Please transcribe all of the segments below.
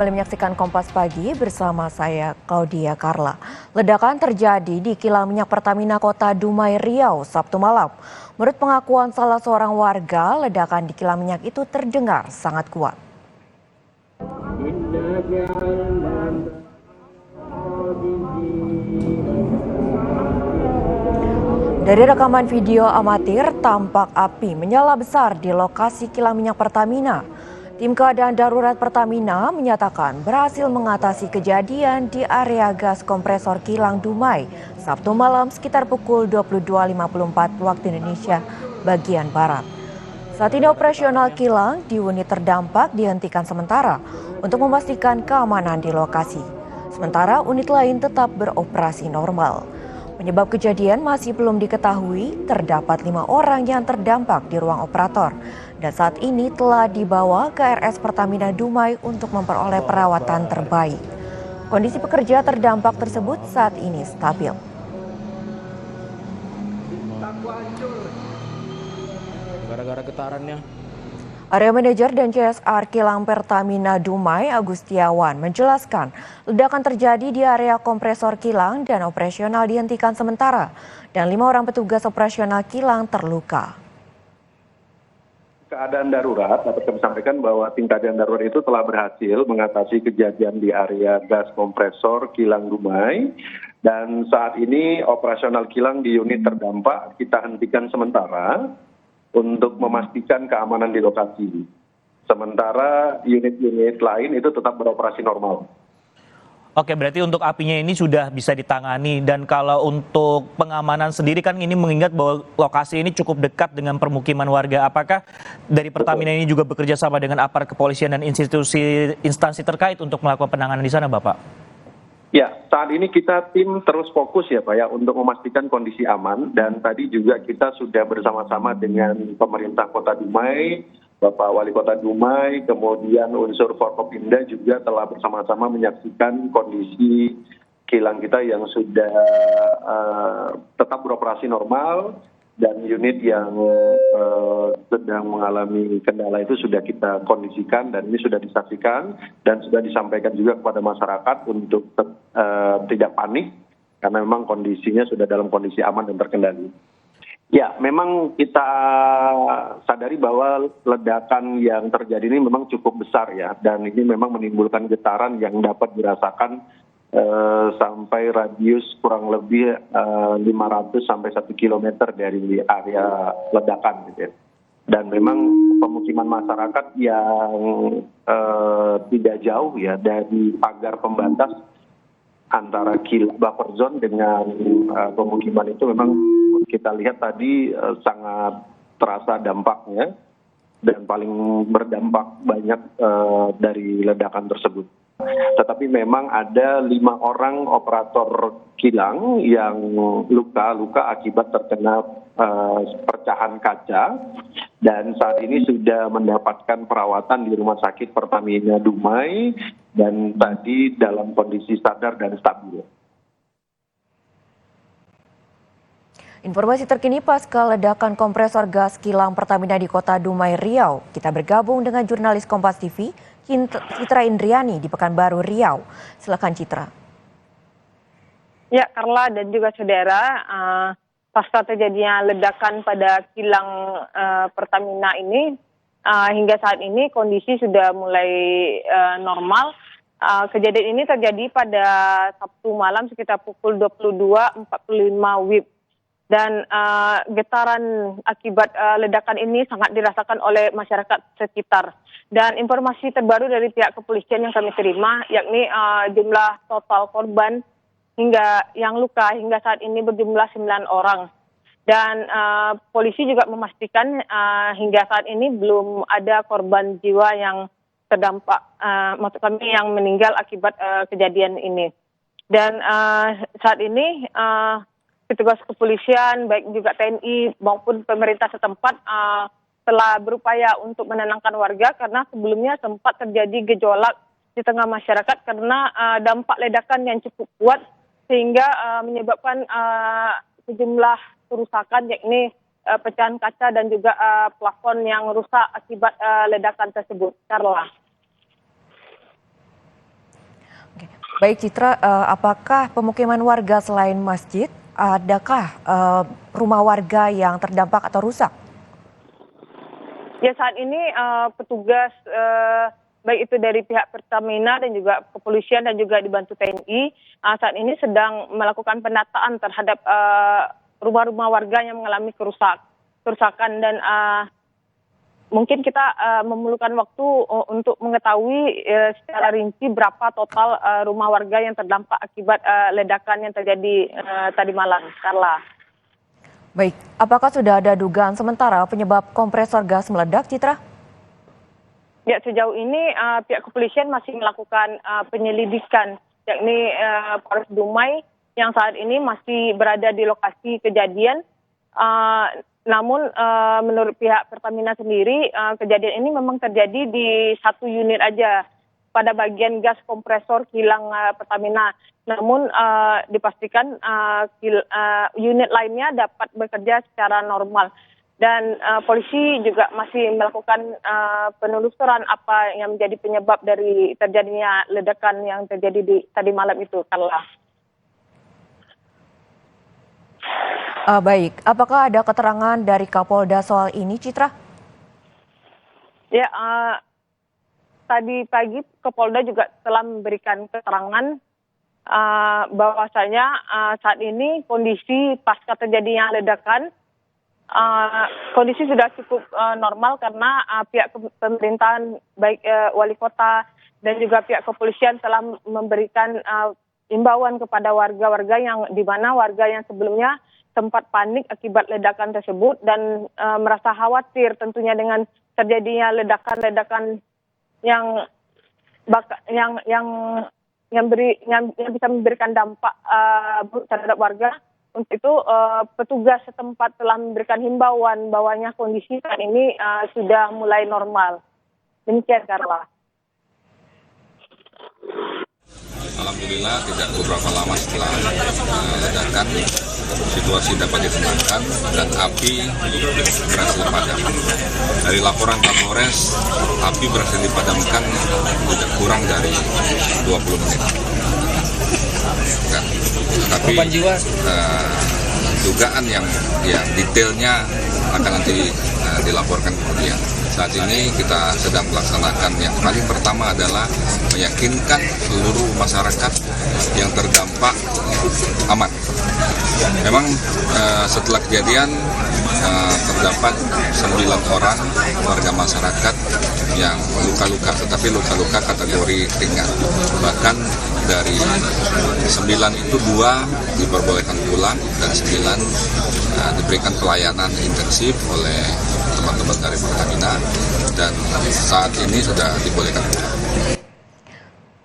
Kembali menyaksikan Kompas Pagi bersama saya Claudia Carla. Ledakan terjadi di kilang minyak Pertamina Kota Dumai, Riau, Sabtu malam. Menurut pengakuan salah seorang warga, ledakan di kilang minyak itu terdengar sangat kuat. Dari rekaman video amatir, tampak api menyala besar di lokasi kilang minyak Pertamina. Tim keadaan darurat Pertamina menyatakan berhasil mengatasi kejadian di area gas kompresor kilang Dumai Sabtu malam sekitar pukul 22.54 waktu Indonesia bagian Barat. Saat ini operasional kilang di unit terdampak dihentikan sementara untuk memastikan keamanan di lokasi. Sementara unit lain tetap beroperasi normal. Penyebab kejadian masih belum diketahui, terdapat 5 orang yang terdampak di ruang operator dan saat ini telah dibawa ke RS Pertamina Dumai untuk memperoleh perawatan terbaik. Kondisi pekerja terdampak tersebut saat ini stabil. Gara-gara getarannya. Area manajer dan CSR Kilang Pertamina Dumai, Agustiawan, menjelaskan ledakan terjadi di area kompresor kilang dan operasional dihentikan sementara dan 5 orang petugas operasional kilang terluka. Keadaan darurat dapat kami sampaikan bahwa tim keadaan darurat itu telah berhasil mengatasi kejadian di area gas kompresor kilang Dumai dan saat ini operasional kilang di unit terdampak kita hentikan sementara untuk memastikan keamanan di lokasi. Sementara unit-unit lain itu tetap beroperasi normal. Oke, berarti untuk apinya ini sudah bisa ditangani, dan kalau untuk pengamanan sendiri kan ini mengingat bahwa lokasi ini cukup dekat dengan permukiman warga. Apakah dari Pertamina ini juga bekerja sama dengan aparat kepolisian dan instansi terkait untuk melakukan penanganan di sana, Bapak? Ya, saat ini kita tim terus fokus ya Pak ya untuk memastikan kondisi aman dan tadi juga kita sudah bersama-sama dengan pemerintah Kota Dumai, Bapak Wali Kota Dumai, kemudian unsur Forkopimda juga telah bersama-sama menyaksikan kondisi kilang kita yang sudah tetap beroperasi normal dan unit yang sedang mengalami kendala itu sudah kita kondisikan dan ini sudah disaksikan dan sudah disampaikan juga kepada masyarakat untuk tidak panik karena memang kondisinya sudah dalam kondisi aman dan terkendali. Ya, memang kita sadari bahwa ledakan yang terjadi ini memang cukup besar ya dan ini memang menimbulkan getaran yang dapat dirasakan sampai radius kurang lebih 500 sampai 1 kilometer dari area ledakan gitu ya. Dan memang pemukiman masyarakat yang tidak jauh ya dari pagar pembatas antara buffer zone dengan pemukiman itu memang kita lihat tadi sangat terasa dampaknya dan paling berdampak banyak dari ledakan tersebut. Tetapi memang ada 5 orang operator kilang yang luka akibat terkena pecahan kaca dan saat ini sudah mendapatkan perawatan di Rumah Sakit Pertamina Dumai dan tadi dalam kondisi sadar dan stabil. Informasi terkini pasca ledakan kompresor gas kilang Pertamina di Kota Dumai, Riau. Kita bergabung dengan jurnalis Kompas TV, Citra Indriani di Pekanbaru, Riau. Silakan Citra. Ya, Carla dan juga saudara, pasca terjadinya ledakan pada kilang Pertamina ini, hingga saat ini kondisi sudah mulai normal. Kejadian ini terjadi pada Sabtu malam sekitar pukul 22.45 WIB. Dan getaran akibat ledakan ini sangat dirasakan oleh masyarakat sekitar. Dan informasi terbaru dari pihak kepolisian yang kami terima, yakni jumlah total korban hingga yang luka hingga saat ini berjumlah 9 orang. Dan polisi juga memastikan hingga saat ini belum ada korban jiwa yang terdampak, maksud kami yang meninggal akibat kejadian ini. Dan saat ini petugas kepolisian, baik juga TNI maupun pemerintah setempat telah berupaya untuk menenangkan warga karena sebelumnya sempat terjadi gejolak di tengah masyarakat karena dampak ledakan yang cukup kuat sehingga menyebabkan sejumlah kerusakan yakni pecahan kaca dan juga plafon yang rusak akibat ledakan tersebut. Carla. Oke. Baik Citra, apakah pemukiman warga selain masjid, adakah rumah warga yang terdampak atau rusak? Ya saat ini petugas baik itu dari pihak Pertamina dan juga kepolisian dan juga dibantu TNI saat ini sedang melakukan pendataan terhadap rumah-rumah warga yang mengalami kerusakan dan mungkin kita memerlukan waktu untuk mengetahui secara rinci berapa total rumah warga yang terdampak akibat ledakan yang terjadi tadi malam, Carla. Baik, apakah sudah ada dugaan sementara penyebab kompresor gas meledak, Citra? Ya, sejauh ini pihak kepolisian masih melakukan penyelidikan, yakni Polres Dumai yang saat ini masih berada di lokasi kejadian. Namun menurut pihak Pertamina sendiri, kejadian ini memang terjadi di satu unit aja pada bagian gas kompresor kilang Pertamina. Namun dipastikan unit lainnya dapat bekerja secara normal. Dan polisi juga masih melakukan penelusuran apa yang menjadi penyebab dari terjadinya ledakan yang terjadi tadi malam itu, Carla. Baik, apakah ada keterangan dari Kapolda soal ini, Citra? Ya, tadi pagi Kapolda juga telah memberikan keterangan bahwasanya saat ini kondisi pasca terjadinya ledakan, kondisi sudah cukup normal karena pihak pemerintahan baik wali kota dan juga pihak kepolisian telah memberikan imbauan kepada warga-warga yang di mana warga yang sebelumnya sempat panik akibat ledakan tersebut dan merasa khawatir tentunya dengan terjadinya ledakan-ledakan yang bisa memberikan dampak buruk terhadap warga. Untuk itu petugas setempat telah memberikan himbauan bahwanya kondisi saat ini sudah mulai normal. Demikian, Carla. Alhamdulillah tidak beberapa lama setelah ledakan situasi dapat ditenangkan dan api berhasil padam. Dari laporan Kapolres, api berhasil dipadamkan tidak kurang dari 20 menit. Tapi dugaan yang detailnya akan nanti dilaporkan kemudian. Saat ini kita sedang melaksanakan yang paling pertama adalah meyakinkan seluruh masyarakat yang terdampak aman. Memang setelah kejadian terdapat 9 orang warga masyarakat yang luka-luka, tetapi luka-luka kategori ringan. Bahkan dari 9 itu 2 diperbolehkan pulang dan 9 diberikan pelayanan intensif oleh teman-teman dari Pertamina dan saat ini sudah dibolehkan pulang.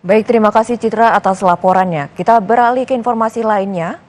Baik, terima kasih Citra atas laporannya. Kita beralih ke informasi lainnya.